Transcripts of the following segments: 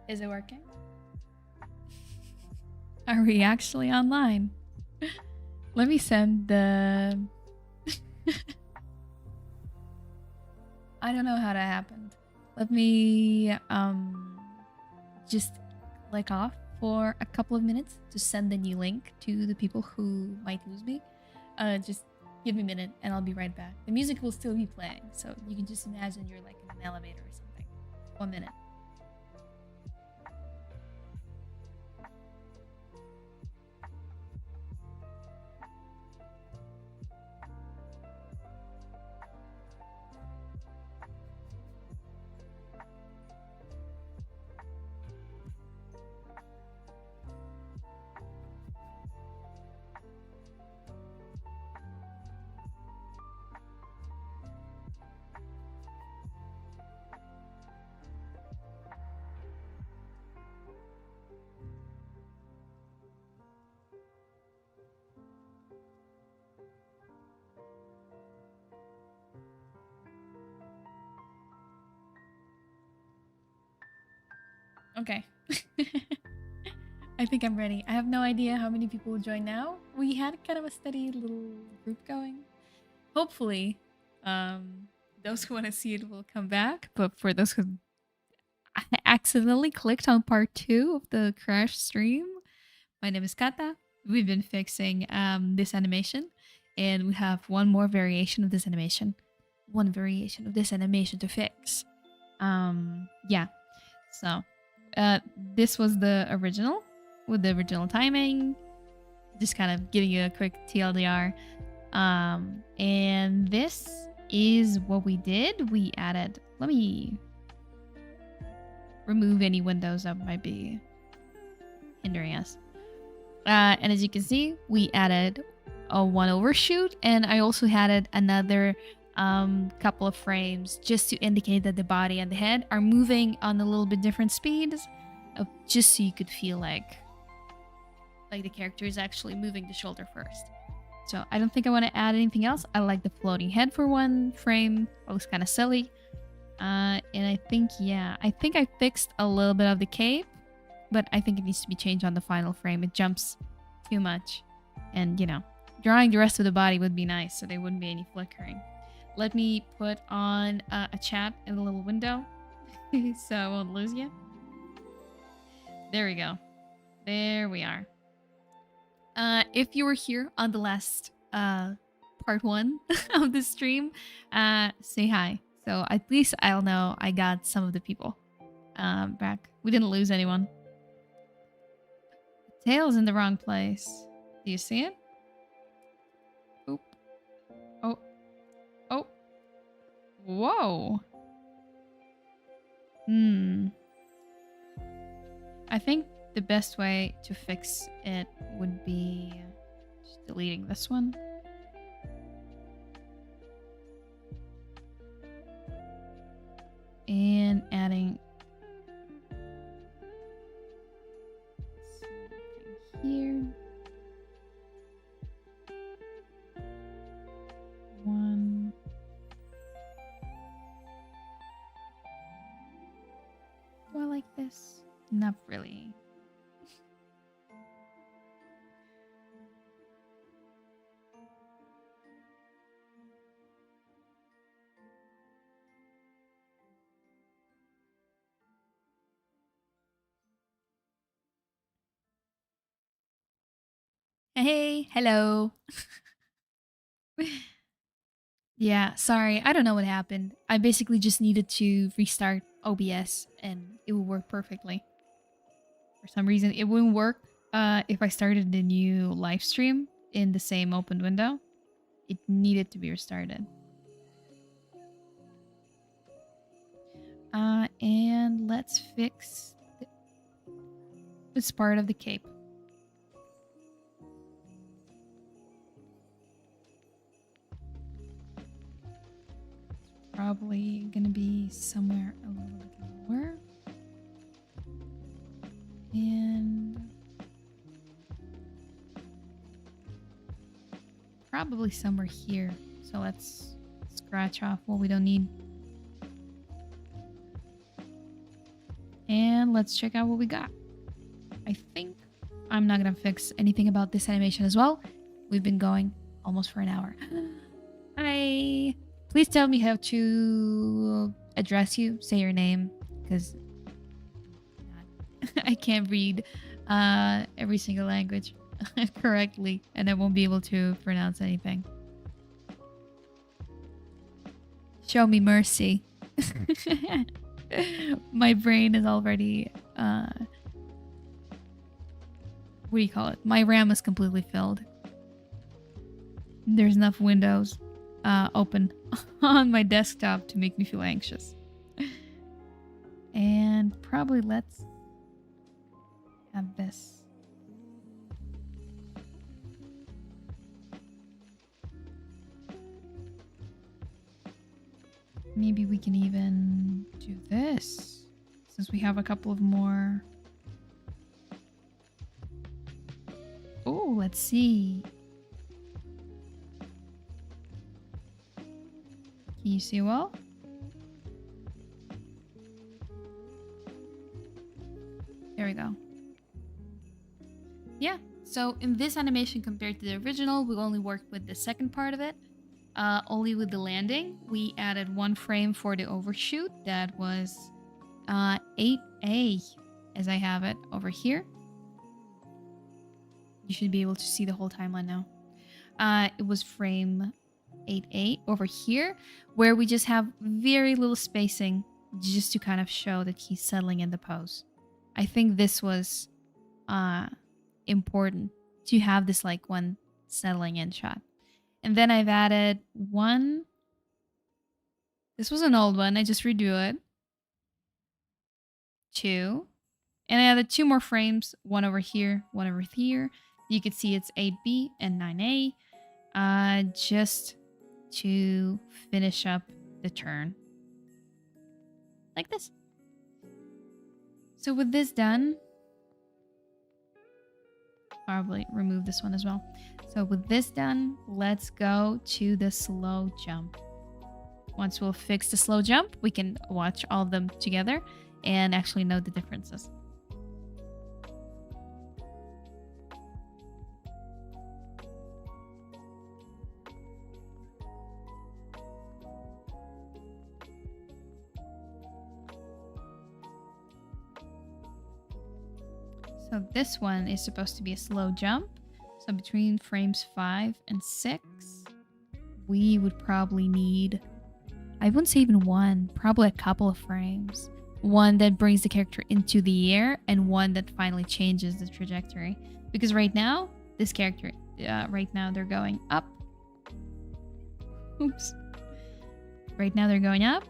Is it working? Are we actually online? Let me send the... I don't know how that happened. Let me just click off for a couple of minutes to send the new link to the people who might lose me. Just give me a minute and I'll be right back. The music will still be playing, so you can just imagine you're like in an elevator or something. 1 minute. Okay. I think I'm ready. I have no idea how many people will join now. We had kind of a steady little group going. Hopefully, those who want to see it will come back. But for those who accidentally clicked on part 2 of the crash stream, my name is Cata. We've been fixing this animation, and we have one more variation of this animation. One variation of this animation to fix. Yeah. So, this was the original with the original timing. Just kind of giving you a quick TLDR. And this is what we did. We added, let me remove any windows that might be hindering us. And as you can see, we added a one overshoot, and I also added another couple of frames just to indicate that the body and the head are moving on a little bit different speeds, just so you could feel like the character is actually moving the shoulder first. So I don't think I want to add anything else. I like the floating head for one frame. It looks kind of silly. And I think, yeah, I think I fixed a little bit of the cape, but I think it needs to be changed on the final frame. It jumps too much. And, you know, drawing the rest of the body would be nice, so there wouldn't be any flickering. Let me put on a chat in the little window so I won't lose you. There we go. There we are. If you were here on the last part 1 of the stream, say hi. So at least I'll know I got some of the people back. We didn't lose anyone. The tail's in the wrong place. Do you see it? Oop. Oh. Oh. Whoa. I think the best way to fix it would be just deleting this one. And adding something here. One. Do I like this? Not really. Hey, hello. Yeah, sorry. I don't know what happened. I basically just needed to restart OBS and it would work perfectly. For some reason, it wouldn't work if I started a new live stream in the same open window. It needed to be restarted. And let's fix this part of the cape. Probably gonna be somewhere a little bit lower. And probably somewhere here. So let's scratch off what we don't need. And And let's check out what we got. I think I'm not gonna fix anything about this animation as well. We've been going almost for an hour. Hi. Please tell me how to address you. Say your name, because I can't read every single language correctly, and I won't be able to pronounce anything. Show me mercy. My brain is already what do you call it? My RAM is completely filled. There's enough windows open on my desktop to make me feel anxious. And probably let's have this. Maybe we can even do this, since we have a couple of more. Oh, let's see. Can you see well? There we go. Yeah, so in this animation compared to the original, we only worked with the second part of it. Only with the landing. We added 1 frame for the overshoot. That was 8A, as I have it over here. You should be able to see the whole timeline now. It was frame 8A over here, where we just have very little spacing just to kind of show that he's settling in the pose. I think this was important to have this like one settling in shot. And then I've added 1. This was an old one. I just redo it. 2. And I added 2 more frames. 1 over here, 1 over here. You can see it's 8B and 9A. Just to finish up the turn. Like this. So with this done, probably remove this one as well. So with this done, let's go to the slow jump. Once we'll fix the slow jump, we can watch all of them together and actually know the differences. So this one is supposed to be a slow jump. So between frames 5 and 6, we would probably need, I wouldn't say even 1, probably a couple of frames. 1 that brings the character into the air and 1 that finally changes the trajectory. Because right now, this character, right now they're going up. Oops. Right now they're going up.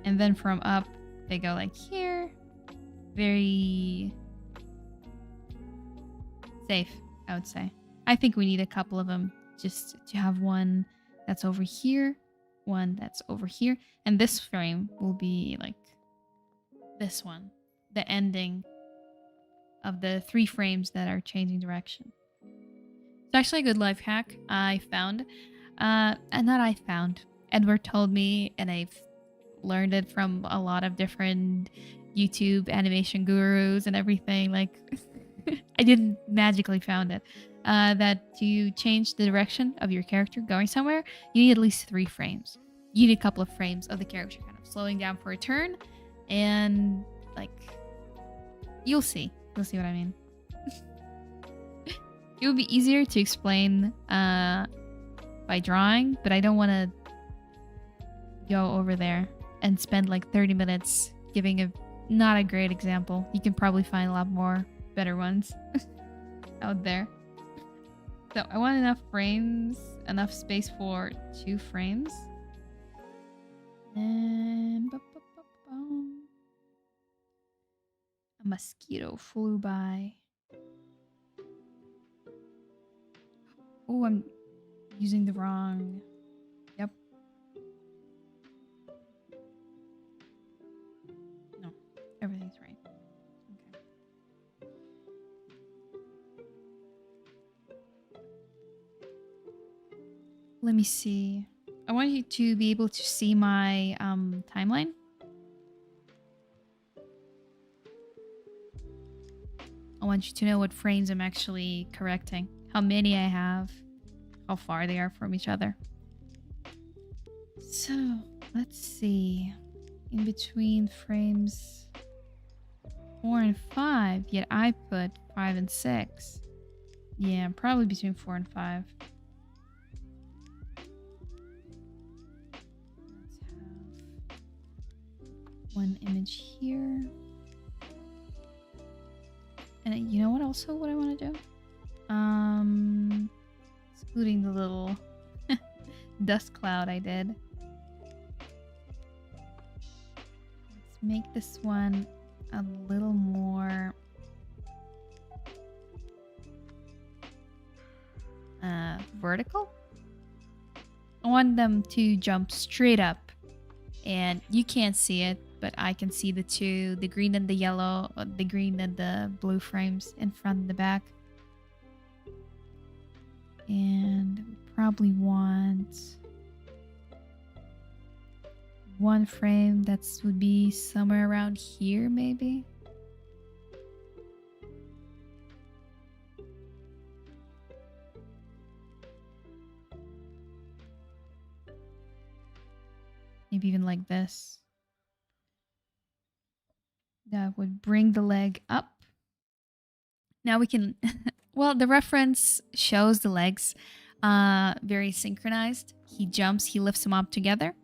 And then from up, they go like here. Very safe, I would say. I think we need a couple of them just to have 1 that's over here, 1 that's over here, and this frame will be like this one, the ending of the 3 frames that are changing direction. It's actually a good life hack I found. And not I found. Edward told me, and I've learned it from a lot of different YouTube animation gurus and everything. Like, I didn't magically found it. That to change the direction of your character going somewhere, you need at least 3 frames. You need a couple of frames of the character kind of slowing down for a turn, and like, you'll see. You'll see what I mean. It would be easier to explain by drawing, but I don't want to go over there and spend like 30 minutes giving a not a great example. You can probably find a lot more better ones out there. So I want enough frames, enough space for 2 frames. And a mosquito flew by. Oh, I'm using the wrong. Yep. No, everything's right. Okay. Let me see. I want you to be able to see my timeline. I want you to know what frames I'm actually correcting, how many I have, how far they are from each other. So let's see. In between frames 4 and 5, yet I put 5 and 6. Yeah, probably between 4 and 5. Let's have one image here. And you know what also what I want to do? Excluding the little dust cloud I did. Let's make this one a little more vertical. I want them to jump straight up, and you can't see it, but I can see the two, the green and the yellow, the green and the blue frames in front and the back. And we probably want one frame that would be somewhere around here, maybe. Maybe even like this. That would bring the leg up. Now we can, well, the reference shows the legs very synchronized. He jumps, he lifts them up together.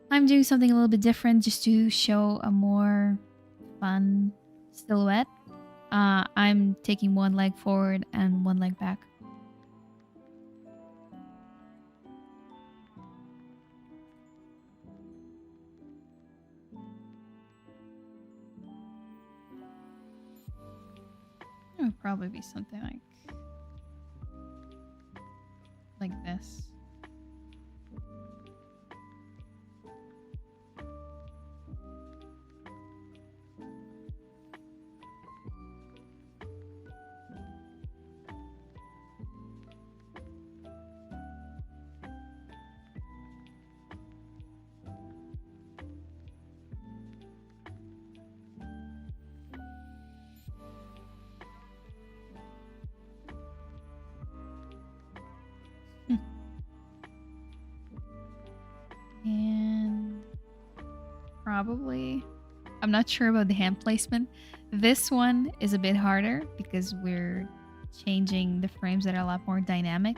I'm doing something a little bit different just to show a more fun silhouette. I'm taking one leg forward and one leg back. It would probably be something like this. And probably, I'm not sure about the hand placement. This one is a bit harder because we're changing the frames that are a lot more dynamic.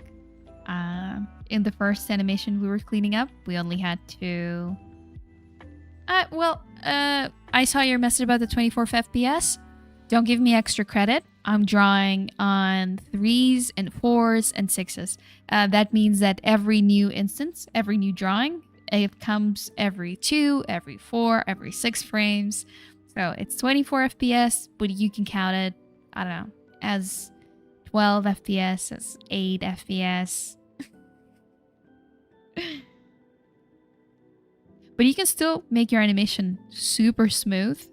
In the first animation we were cleaning up, we only had to... I saw your message about the 24 FPS. Don't give me extra credit. I'm drawing on 3s and 4s and 6s. That means that every new instance, every new drawing, it comes every 2, every 4, every 6 frames. So it's 24 FPS, but you can count it, I don't know, as 12 FPS, as 8 FPS. But you can still make your animation super smooth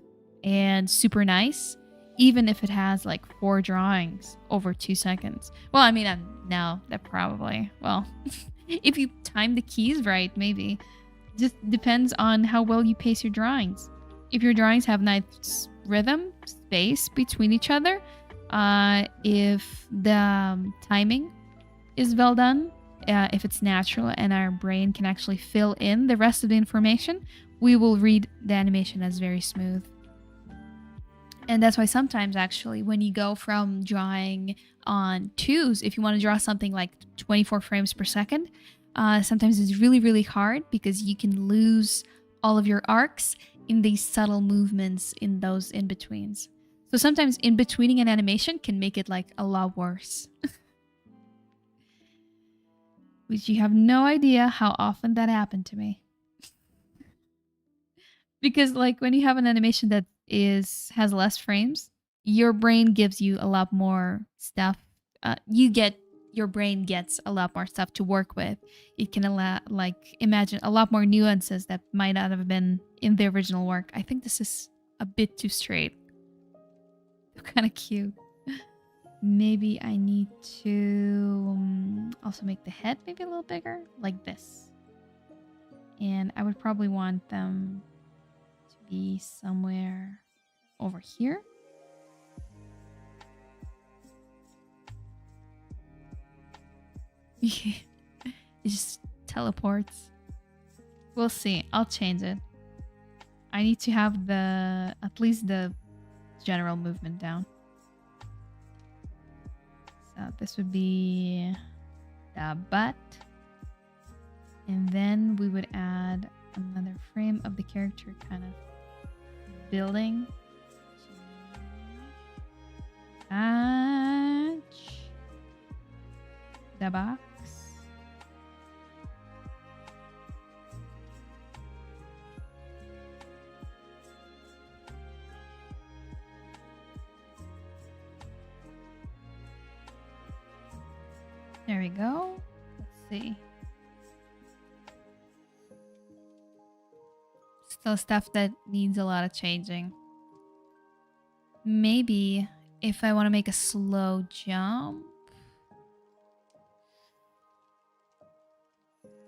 and super nice, even if it has like 4 drawings over 2 seconds. Well, I mean, now that probably, well, if you time the keys right, maybe. Just depends on how well you pace your drawings. If your drawings have nice rhythm, space between each other, if the timing is well done, if it's natural and our brain can actually fill in the rest of the information, we will read the animation as very smooth. And that's why sometimes actually when you go from drawing on 2s, if you want to draw something like 24 frames per second, sometimes it's really, really hard because you can lose all of your arcs in these subtle movements in those in-betweens. So sometimes in-betweening an animation can make it like a lot worse. Which you have no idea how often that happened to me. Because like when you have an animation that has less frames, your brain gives you a lot more stuff. Your brain gets a lot more stuff to work with. It can imagine a lot more nuances that might not have been in the original work. I think this is a bit too straight. Kind of cute. Maybe I need to also make the head maybe a little bigger, like this. And I would probably want them to be somewhere over here. It just teleports. We'll see. I'll change it. I need to have at least the general movement down. So this would be the butt. And then we would add another frame of the character kind of building. Attach the box. There we go. Let's see. Still stuff that needs a lot of changing. Maybe if I want to make a slow jump,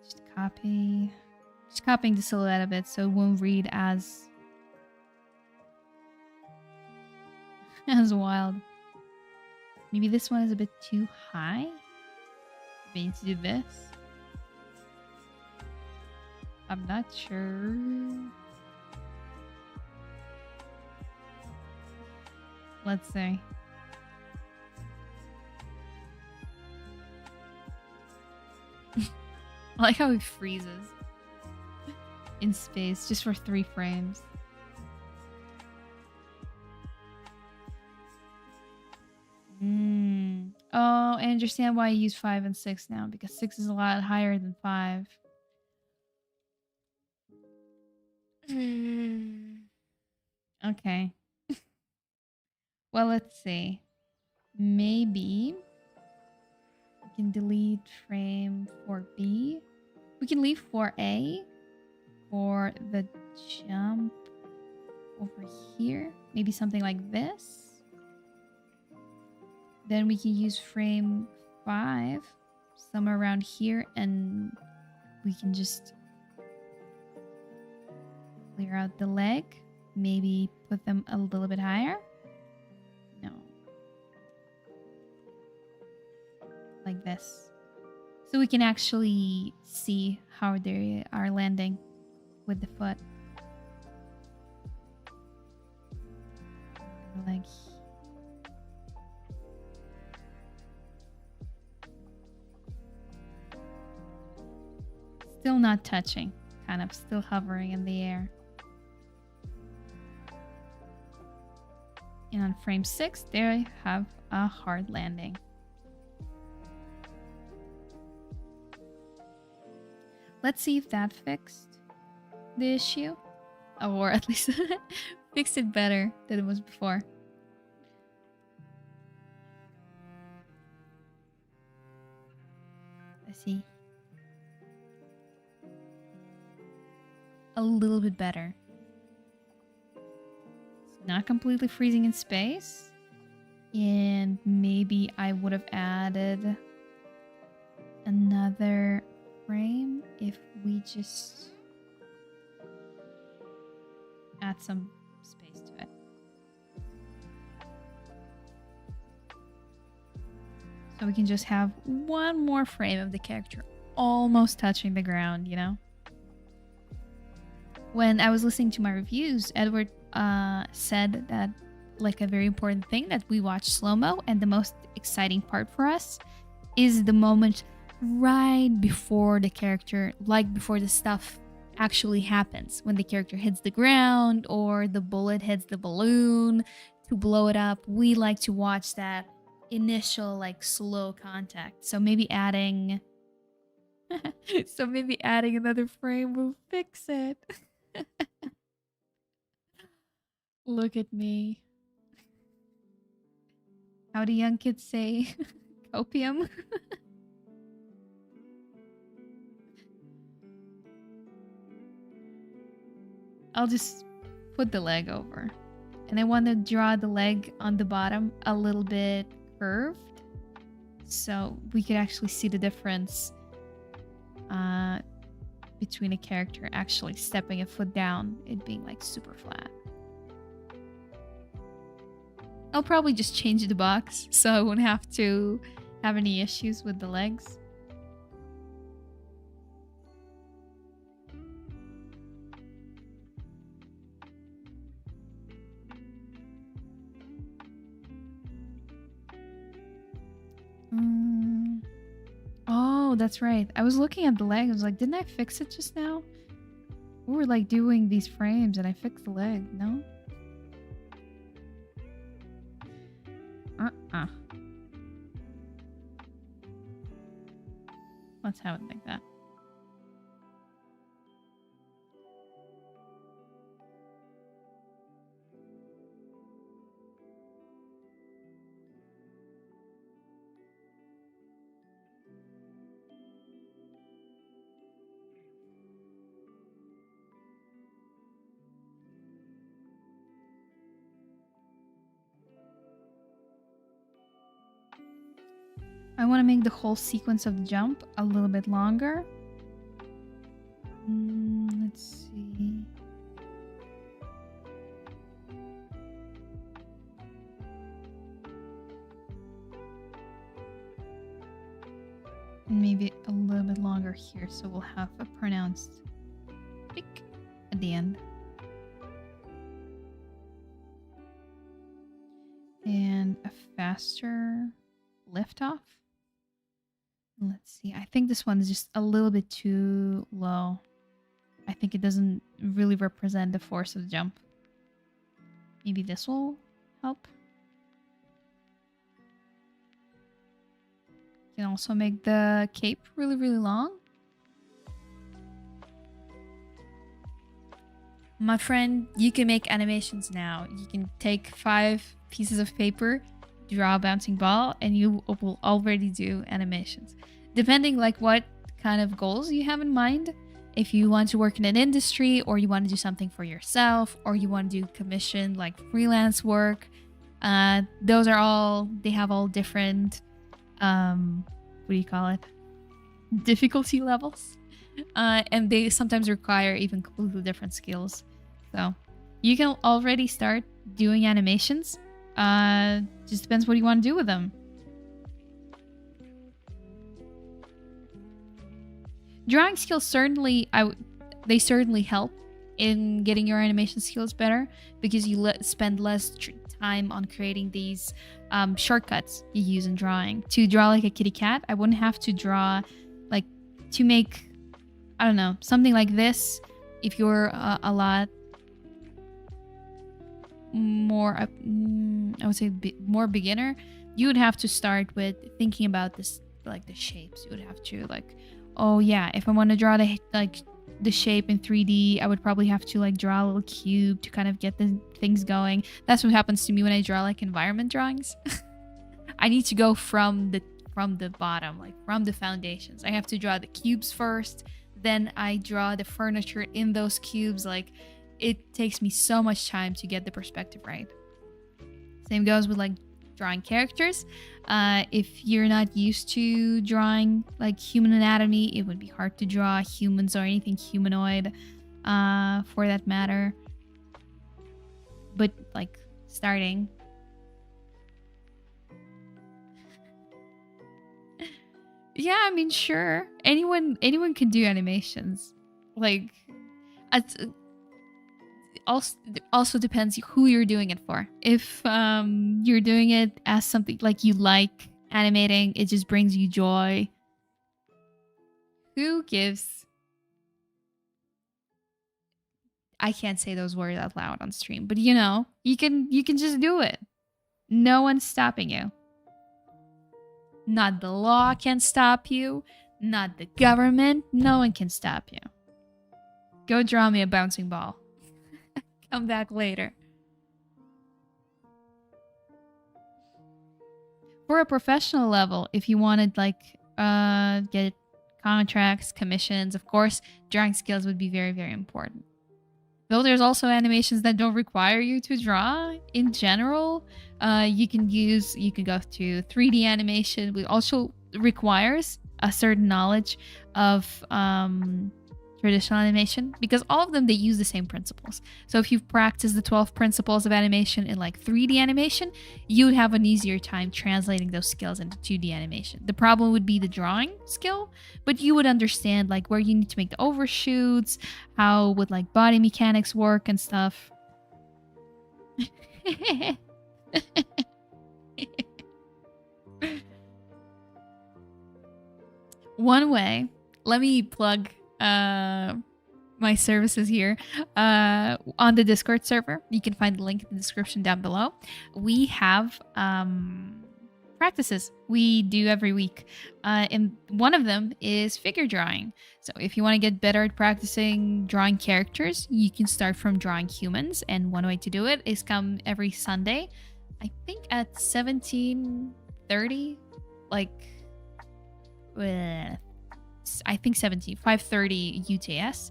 just copy. Just copying the silhouette a bit so it won't read as wild. Maybe this one is a bit too high. We need to do this. I'm not sure. Let's see. I like how it freezes in space just for 3 frames. Oh, I understand why I use 5 and 6 now, because 6 is a lot higher than 5. Okay. Well, let's see. Maybe we can delete frame 4B. We can leave 4A for the jump over here. Maybe something like this. Then we can use frame 5 somewhere around here, and we can just clear out the leg. Maybe put them a little bit higher. No. Like this. So we can actually see how they are landing with the foot. Like still not touching, kind of still hovering in the air. And on frame 6, there I have a hard landing. Let's see if that fixed the issue, or at least fixed it better than it was before. Let's see. A little bit better. It's not completely freezing in space. And maybe I would have added another frame if we just add some space to it. So we can just have one more frame of the character almost touching the ground, you know? When I was listening to my reviews, Edward said that like a very important thing that we watch slow-mo, and the most exciting part for us is the moment right before the character, like before the stuff actually happens, when the character hits the ground or the bullet hits the balloon to blow it up. We like to watch that initial like slow contact. So maybe adding another frame will fix it. Look at me. How do young kids say? Copium? I'll just put the leg over. And I want to draw the leg on the bottom a little bit curved, so we could actually see the difference between a character actually stepping a foot down, it being like super flat. I'll probably just change the box so I won't have to have any issues with the legs. that's right. I was looking at the leg. I was like, didn't I fix it just now? We were like doing these frames and I fixed the leg. No? Let's have it like that. I want to make the whole sequence of the jump a little bit longer. Let's see. Maybe a little bit longer here, so we'll have a pronounced pick at the end. And a faster liftoff. Let's see. I think this one is just a little bit too low. I think it doesn't really represent the force of the jump. Maybe this will help. You can also make the cape really, really long. My friend, you can make animations now. You can take 5 pieces of paper, draw a bouncing ball, and you will already do animations. Depending like what kind of goals you have in mind. If you want to work in an industry, or you want to do something for yourself, or you want to do commission like freelance work, those are all, they have all different, what do you call it? Difficulty levels. And they sometimes require even completely different skills. So you can already start doing animations. Just depends what you want to do with them. Drawing skills certainly, they certainly help in getting your animation skills better, because you spend less time on creating these shortcuts you use in drawing. To draw like a kitty cat, I wouldn't have to draw like to make, I don't know, something like this. If you're a lot more, I would say more beginner, you would have to start with thinking about this, like the shapes. You would have to like, oh yeah, if I want to draw the shape in 3D, I would probably have to like draw a little cube to kind of get the things going. That's what happens to me when I draw like environment drawings. I need to go from the bottom, like from the foundations. I have to draw the cubes first, then I draw the furniture in those cubes. Like, it takes me so much time to get the perspective right. Same goes with like drawing characters. If you're not used to drawing like human anatomy, it would be hard to draw humans or anything humanoid, for that matter. But like starting, yeah, I mean, sure, anyone can do animations. Like, also depends who you're doing it for. If you're doing it as something like you like animating, it just brings you joy. Who gives? I can't say those words out loud on stream, but you know, you can just do it. No one's stopping you. Not the law can stop you, not the government. No one can stop you. Go draw me a bouncing ball. Come back later. For a professional level, if you wanted like get contracts, commissions, of course, drawing skills would be very, very important. Though there's also animations that don't require you to draw in general. You can go to 3D animation, which also requires a certain knowledge of traditional animation, because all of them, they use the same principles. So if you've practiced the 12 principles of animation in like 3D animation, you would have an easier time translating those skills into 2D animation. The problem would be the drawing skill, but you would understand like where you need to make the overshoots, how would like body mechanics work and stuff. One way, let me plug my services here on the Discord server. You can find the link in the description down below. We have practices we do every week, and one of them is figure drawing. So if you want to get better at practicing drawing characters, you can start from drawing humans, and one way to do it is come every Sunday, I think at 17:30, like I think 5:30 UTS.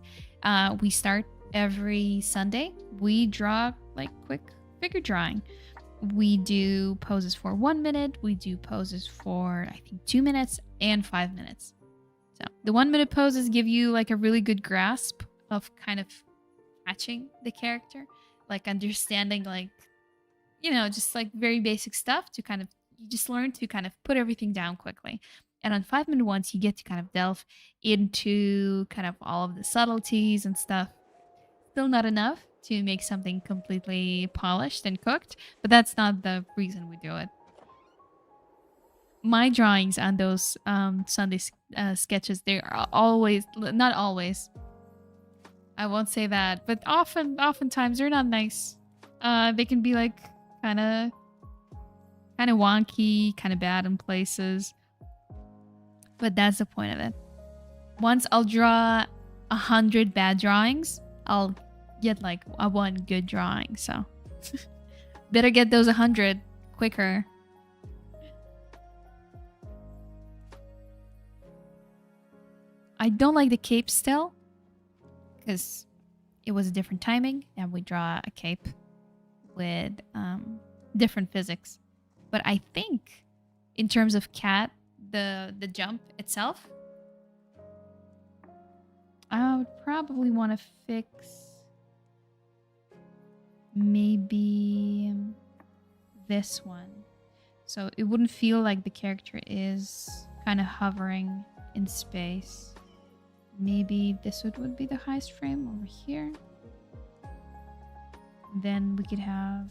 We start every Sunday. We draw like quick figure drawing. We do poses for 1 minute. We do poses for I think 2 minutes and 5 minutes. So the 1 minute poses give you like a really good grasp of kind of matching the character, like understanding like, you know, just like very basic stuff to kind of, you just learn to kind of put everything down quickly. And on 5 minute ones, you get to kind of delve into kind of all of the subtleties and stuff. Still not enough to make something completely polished and cooked, but that's not the reason we do it. My drawings on those Sunday sketches, they are always, not always, I won't say that, but oftentimes they're not nice. They can be like kind of wonky, kind of bad in places. But that's the point of it. Once I'll draw 100 bad drawings, I'll get like a one good drawing. So better get those 100 quicker. I don't like the cape still because it was a different timing and we draw a cape with different physics. But I think in terms of cat, the jump itself, I would probably want to fix maybe this one. So it wouldn't feel like the character is kind of hovering in space. Maybe this would be the highest frame over here. Then we could have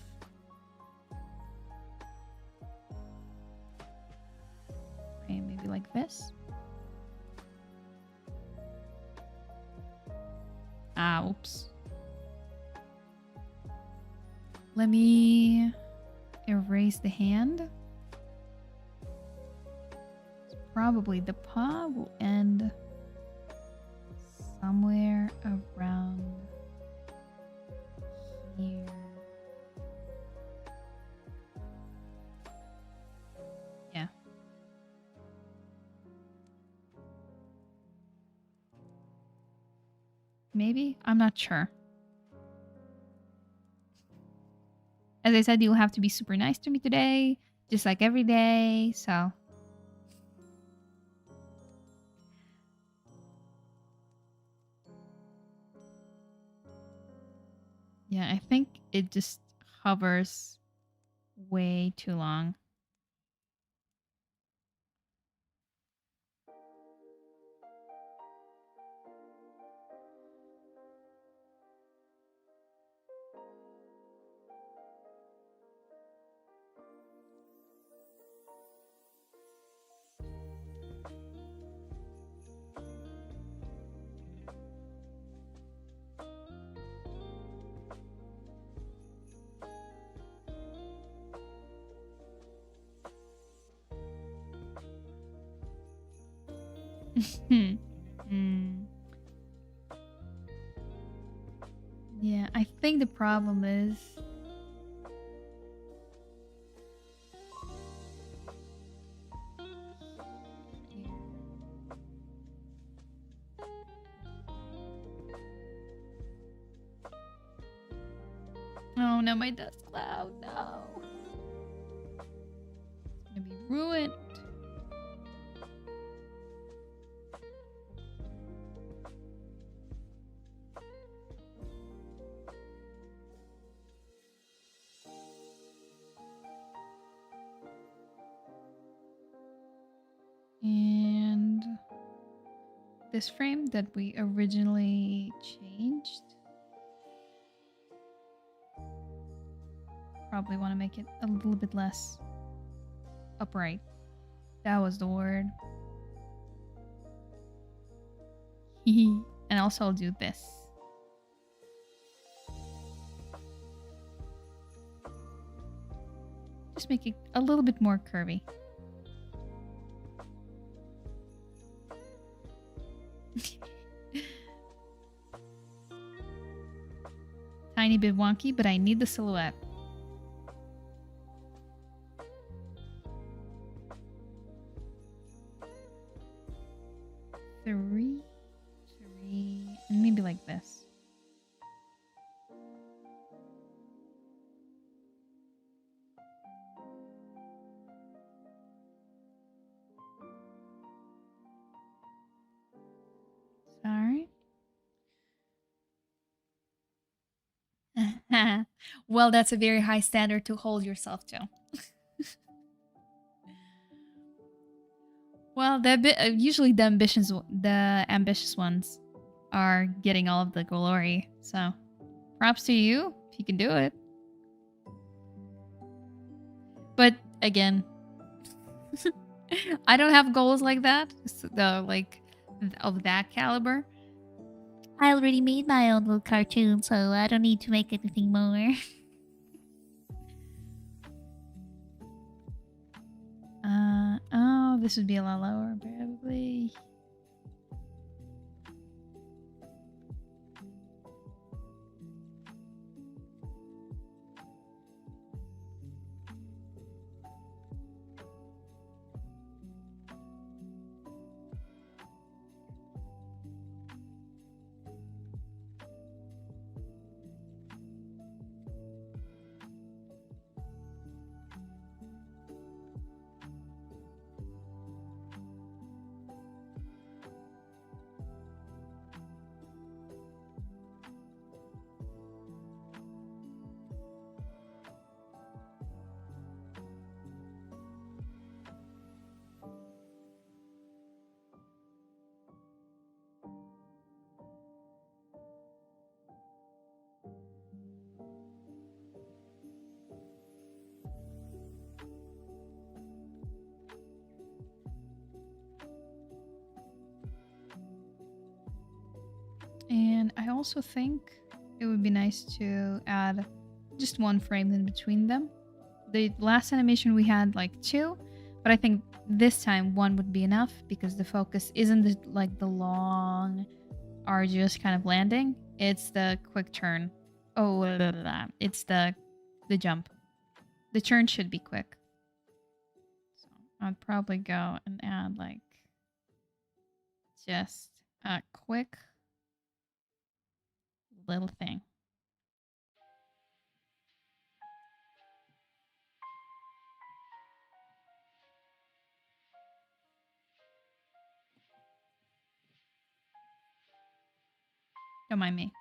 frame maybe like this. Ah, oops. Let me erase the hand. Probably the paw will end somewhere around here. Yeah. Maybe? I'm not sure. As I said, you'll have to be super nice to me today, just like every day, so. Yeah, I think it just hovers way too long. Yeah, I think the problem is oh no, my dust cloud, no. It's gonna be ruined. And this frame that we originally changed, probably want to make it a little bit less upright. That was the word. And also I'll do this. Just make it a little bit more curvy. Tiny bit wonky, but I need the silhouette. Three, and maybe like this. Sorry. Well, that's a very high standard to hold yourself to. Well, usually the ambitious ones are getting all of the glory. So, props to you if you can do it. But again, I don't have goals like that, of that caliber. I already made my own little cartoon, so I don't need to make anything more. Oh, this would be a lot lower, probably. And I also think it would be nice to add just one frame in between them. The last animation we had like 2, but I think this time 1 would be enough because the focus isn't the long, arduous kind of landing. It's the quick turn. Oh, blah, blah, blah. It's the jump. The turn should be quick. So I'd probably go and add like just a quick little thing. Don't mind me.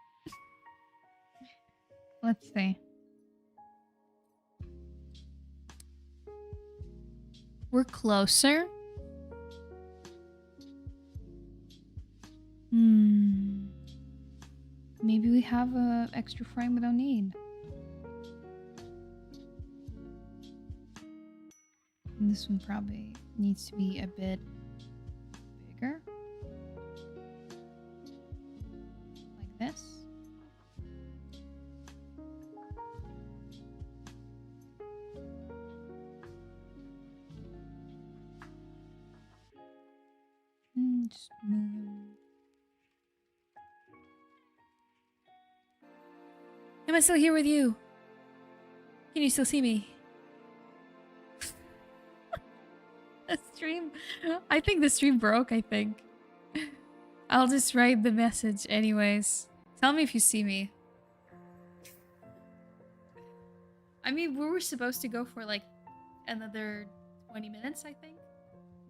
Let's see. We're closer. Maybe we have a extra frame we don't need. And this one probably needs to be a bit bigger. Like this. Just move. Am I still here with you? Can you still see me? The stream. I think the stream broke, I think. I'll just write the message anyways. Tell me if you see me. I mean, we were supposed to go for like another 20 minutes, I think.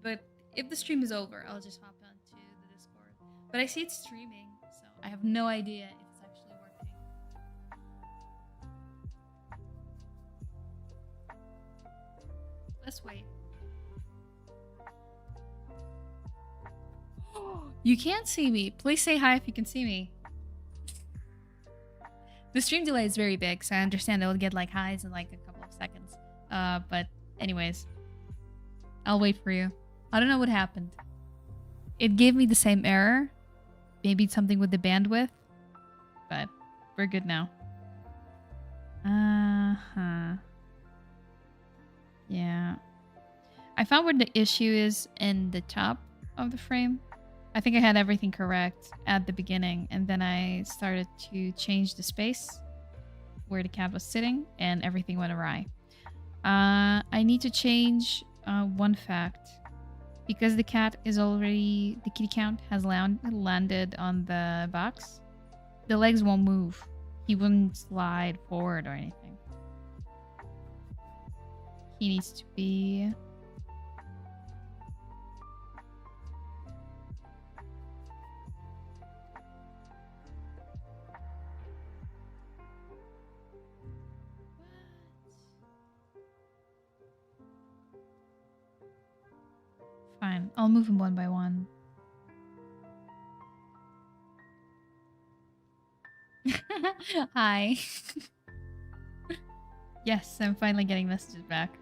But if the stream is over, I'll just hop onto the Discord. But I see it's streaming, so I have no idea if it's actually working. Let's wait. You can't see me. Please say hi if you can see me. The stream delay is very big, so I understand it'll get like highs in like a couple of seconds. But anyways, I'll wait for you. I don't know what happened. It gave me the same error maybe it's something with the bandwidth, but we're good now. Yeah. I found where the issue is in the top of the frame. I think I had everything correct at the beginning, and then I started to change the space where the cat was sitting, and everything went awry. I need to change one fact. Because the cat is already... the kitty count has landed on the box, the legs won't move. He wouldn't slide forward or anything. He needs to be... Fine, I'll move him one by one. Hi. Yes, I'm finally getting messages back.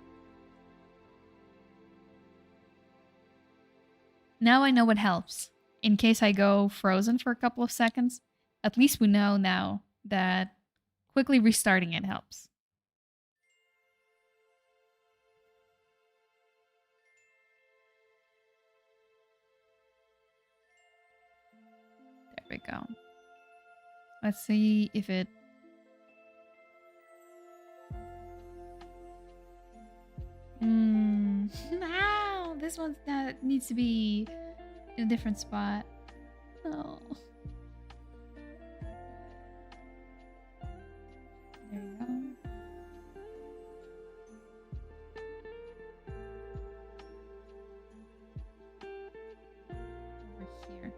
Now I know what helps. In case I go frozen for a couple of seconds, at least we know now that quickly restarting it helps. There we go. Let's see if it... Ow! This one that needs to be in a different spot. Oh. There you go. Over here.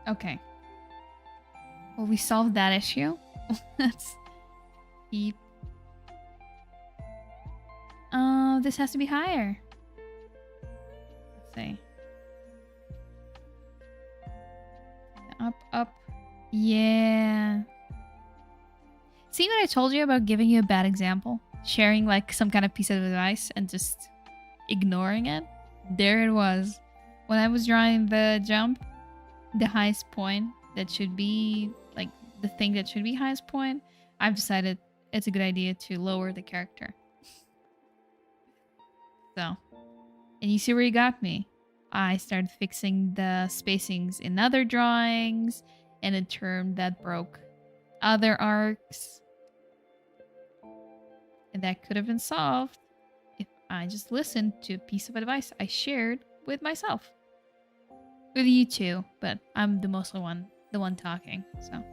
Okay. Well, we solved that issue. Let's keep... this has to be higher. Let's see. Up, up. Yeah. See what I told you about giving you a bad example? Sharing like some kind of piece of advice and just ignoring it? There it was. When I was drawing the jump, the highest point that should be, like, the thing that should be highest point, I've decided it's a good idea to lower the character. So, and you see where you got me. I started fixing the spacings in other drawings, and a term that broke other arcs. And that could have been solved if I just listened to a piece of advice I shared with myself. With you too, but I'm the one talking, so.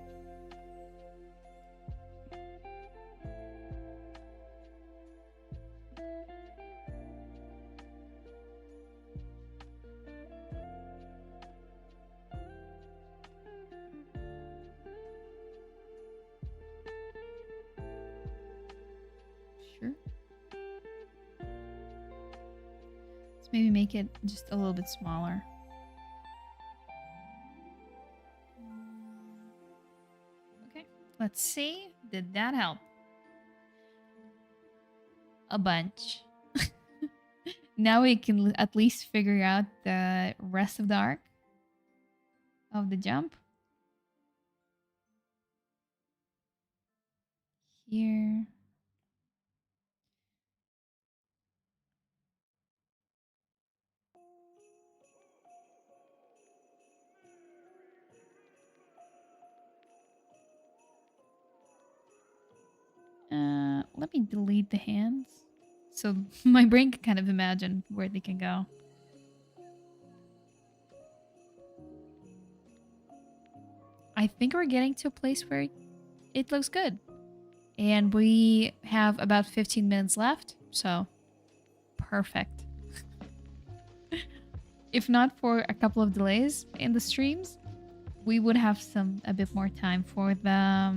Sure. Let's maybe make it just a little bit smaller. Okay, let's see. Did that help? A bunch. Now we can at least figure out the rest of the arc of the jump. Here. Let me delete the hands so my brain can kind of imagine where they can go. I think we're getting to a place where it looks good. And we have about 15 minutes left, so perfect. If not for a couple of delays in the streams, we would have a bit more time for the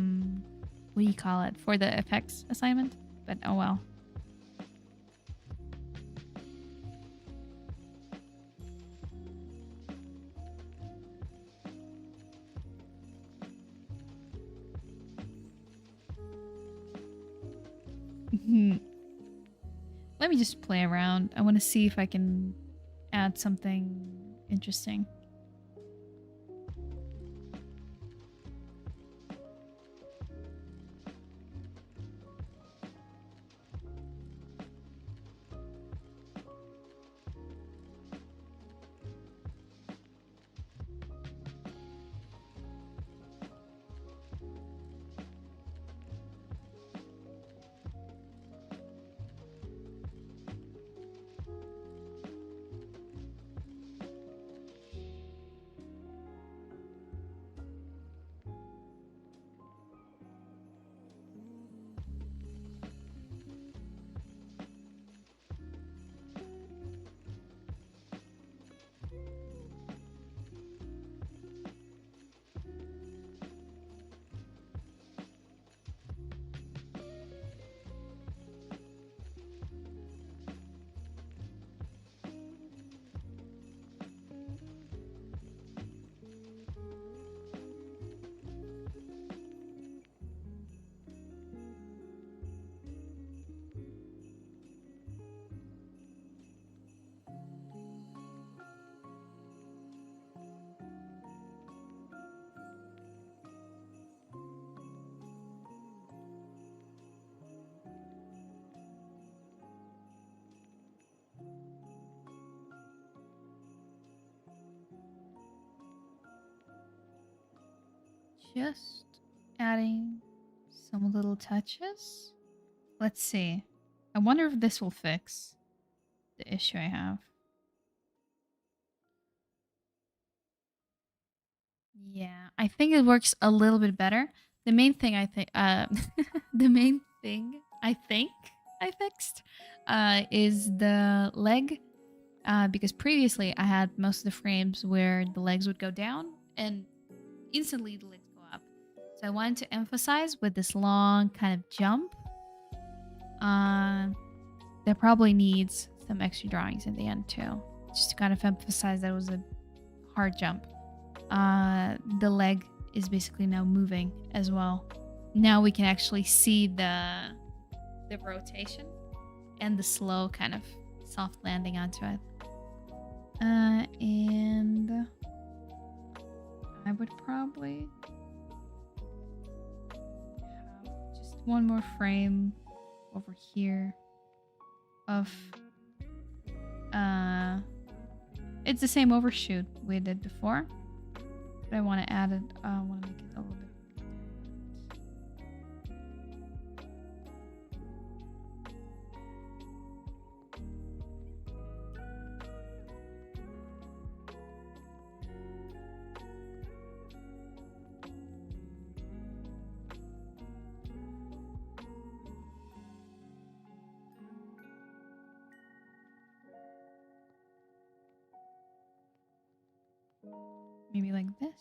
what do you call it? For the effects assignment, but oh well. Let me just play around. I want to see if I can add something interesting. Just adding some little touches. Let's see. I wonder if this will fix the issue I have. Yeah, I think it works a little bit better. The main thing I think, the main thing I think I fixed, is the leg. Because previously I had most of the frames where the legs would go down and instantly the legs go up. So I wanted to emphasize with this long kind of jump. That probably needs some extra drawings in the end too, just to kind of emphasize that it was a hard jump. The leg is basically now moving as well. Now we can actually see the rotation and the slow kind of soft landing onto it. And I would probably have just one more frame over here of it's the same overshoot we did before, but I want to add it. I want to make it a little bit maybe like this.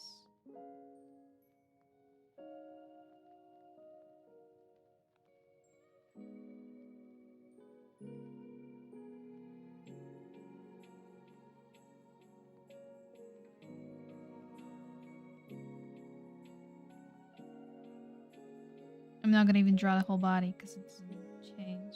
I'm not gonna even draw the whole body because it doesn't change.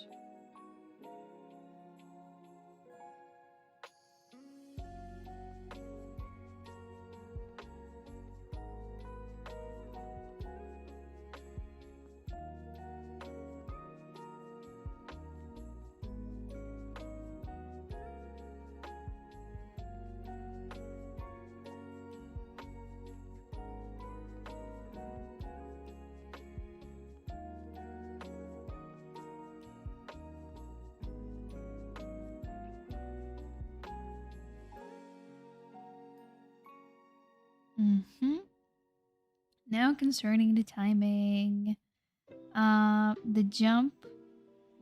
Now concerning the timing, the jump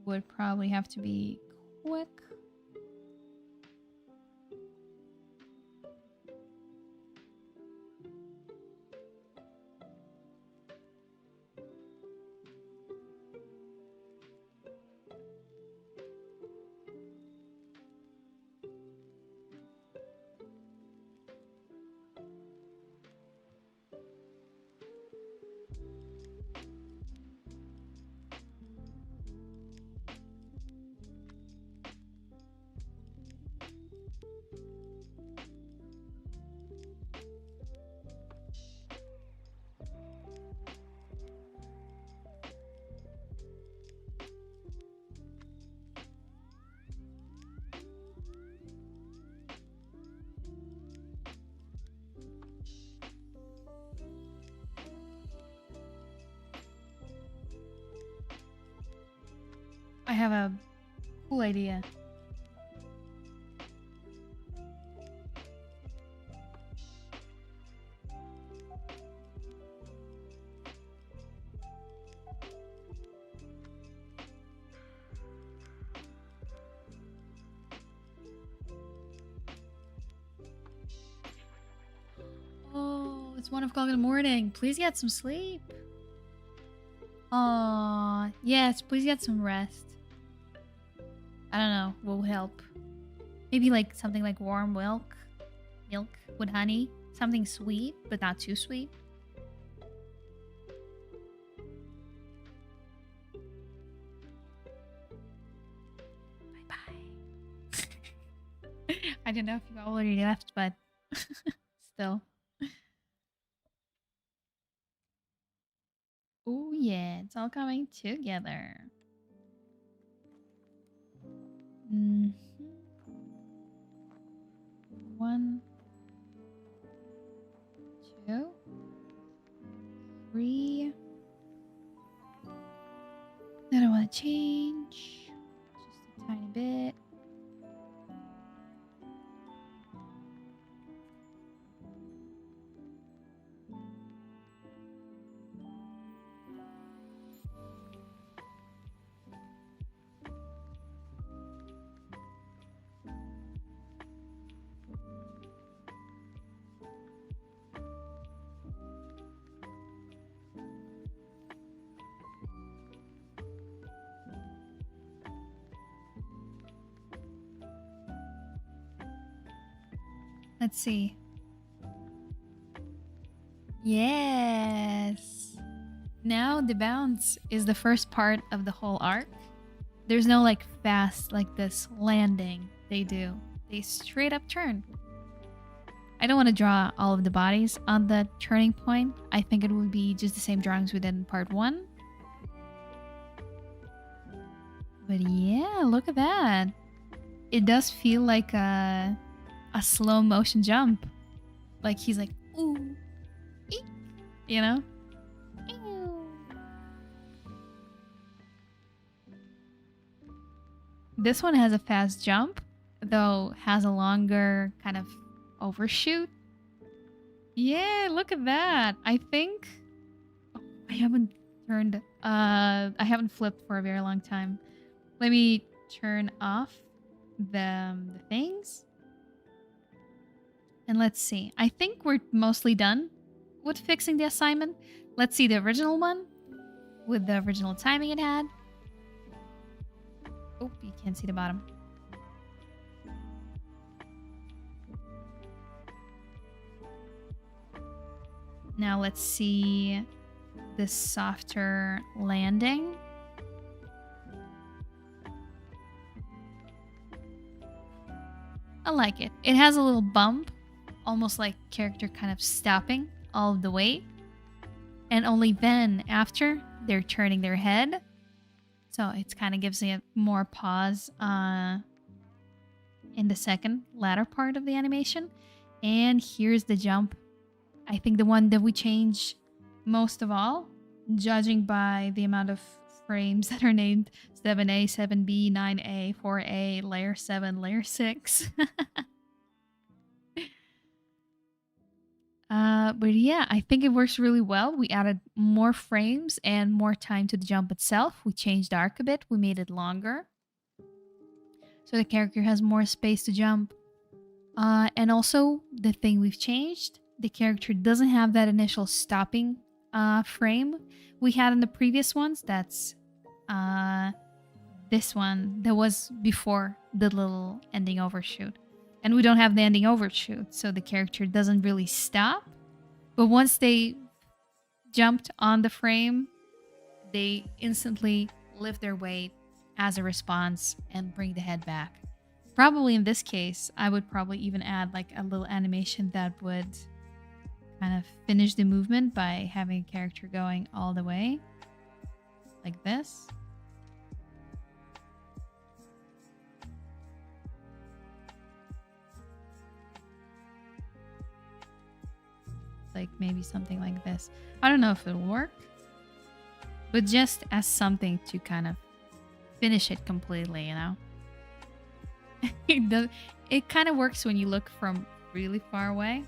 would probably have to be quick. I have a cool idea. Oh, it's 1 o'clock in the morning. Please get some sleep. Aw, yes, please get some rest. I don't know, what will help? Maybe like something like warm milk with honey. Something sweet, but not too sweet. Bye-bye. I don't know if you already left, but still. Oh yeah, it's all coming together. Mm-hmm. 1, 2, 3 that I want to change just a tiny bit. Let's see. Yes. Now the bounce is the first part of the whole arc. There's no like fast like this landing they do. They straight up turn. I don't want to draw all of the bodies on the turning point. I think it would be just the same drawings we did in part 1. But yeah, look at that. It does feel like a slow motion jump. Like he's like, ooh, eek, you know? Ew. This one has a fast jump, though has a longer kind of overshoot. Yeah, look at that. I think I haven't turned I haven't flipped for a very long time. Let me turn off the things. And let's see. I think we're mostly done with fixing the assignment. Let's see the original one with the original timing it had. Oh, you can't see the bottom. Now let's see the softer landing. I like it. It has a little bump, almost like character kind of stopping all of the way. And only then, after, they're turning their head. So it kind of gives it more pause in the second latter part of the animation. And here's the jump. I think the one that we change most of all, judging by the amount of frames that are named 7A, 7B, 9A, 4A, layer 7, layer 6. But yeah, I think it works really well. We added more frames and more time to the jump itself. We changed the arc a bit. We made it longer. So the character has more space to jump. And also, the thing we've changed, the character doesn't have that initial stopping frame we had in the previous ones. That's this one that was before the little ending overshoot. And we don't have the ending overshoot, so the character doesn't really stop. But once they jumped on the frame, they instantly lift their weight as a response and bring the head back. Probably in this case, I would probably even add like a little animation that would kind of finish the movement by having a character going all the way. Like this. Like maybe something like this. I don't know if it'll work, but just as something to kind of finish it completely, you know? It kind of works when you look from really far away.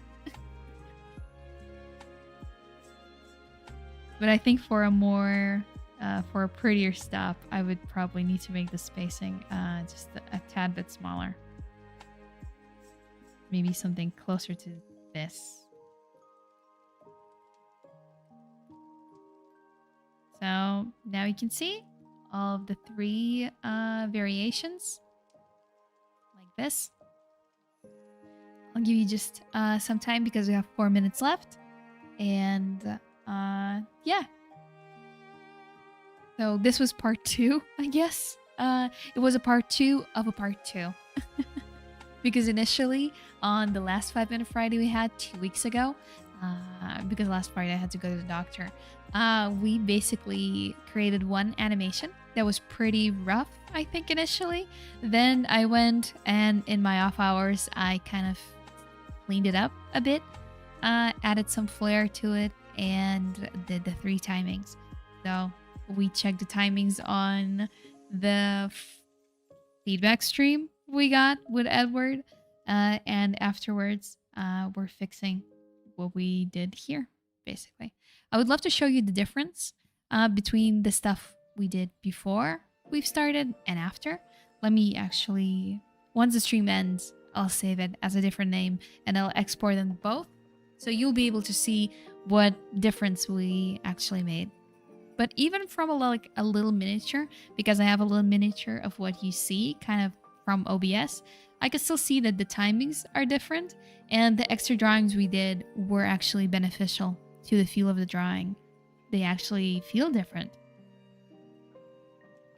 But I think for a more, for a prettier stop, I would probably need to make the spacing just a tad bit smaller. Maybe something closer to this. So now you can see all of the 3 variations like this. I'll give you just some time because we have 4 minutes left. And yeah. So this was part 2, I guess. It was a part 2 of a part 2. Because initially on the last 5-Minute Friday we had 2 weeks ago, because last Friday I had to go to the doctor, we basically created one animation that was pretty rough, I think, initially. Then I went and in my off hours, I kind of cleaned it up a bit, added some flair to it, and did the 3 timings. So we checked the timings on the feedback stream we got with Edward, and afterwards we're fixing what we did here, basically. I would love to show you the difference between the stuff we did before we've started and after. Let me actually, once the stream ends, I'll save it as a different name and I'll export them both, so you'll be able to see what difference we actually made. But even from a little miniature, because I have a little miniature of what you see kind of from OBS, I can still see that the timings are different, and the extra drawings we did were actually beneficial to the feel of the drawing. They actually feel different.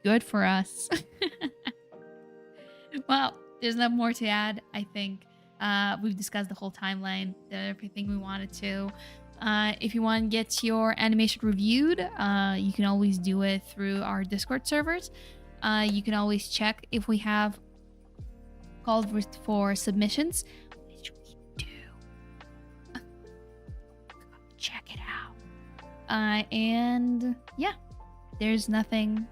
Good for us. Well, there's not more to add. I think we've discussed the whole timeline, everything we wanted to. If you want to get your animation reviewed, you can always do it through our Discord servers. You can always check if we have called for submissions, which we do. Check it out. And yeah, there's nothing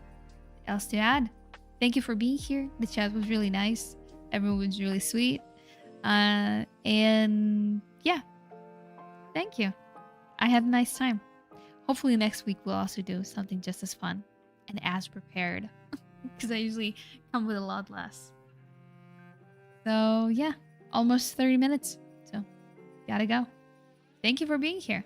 else to add. Thank you for being here. The chat was really nice. Everyone was really sweet. And yeah, thank you. I had a nice time. Hopefully next week we'll also do something just as fun and as prepared, because I usually come with a lot less. So yeah, almost 30 minutes. So gotta go. Thank you for being here.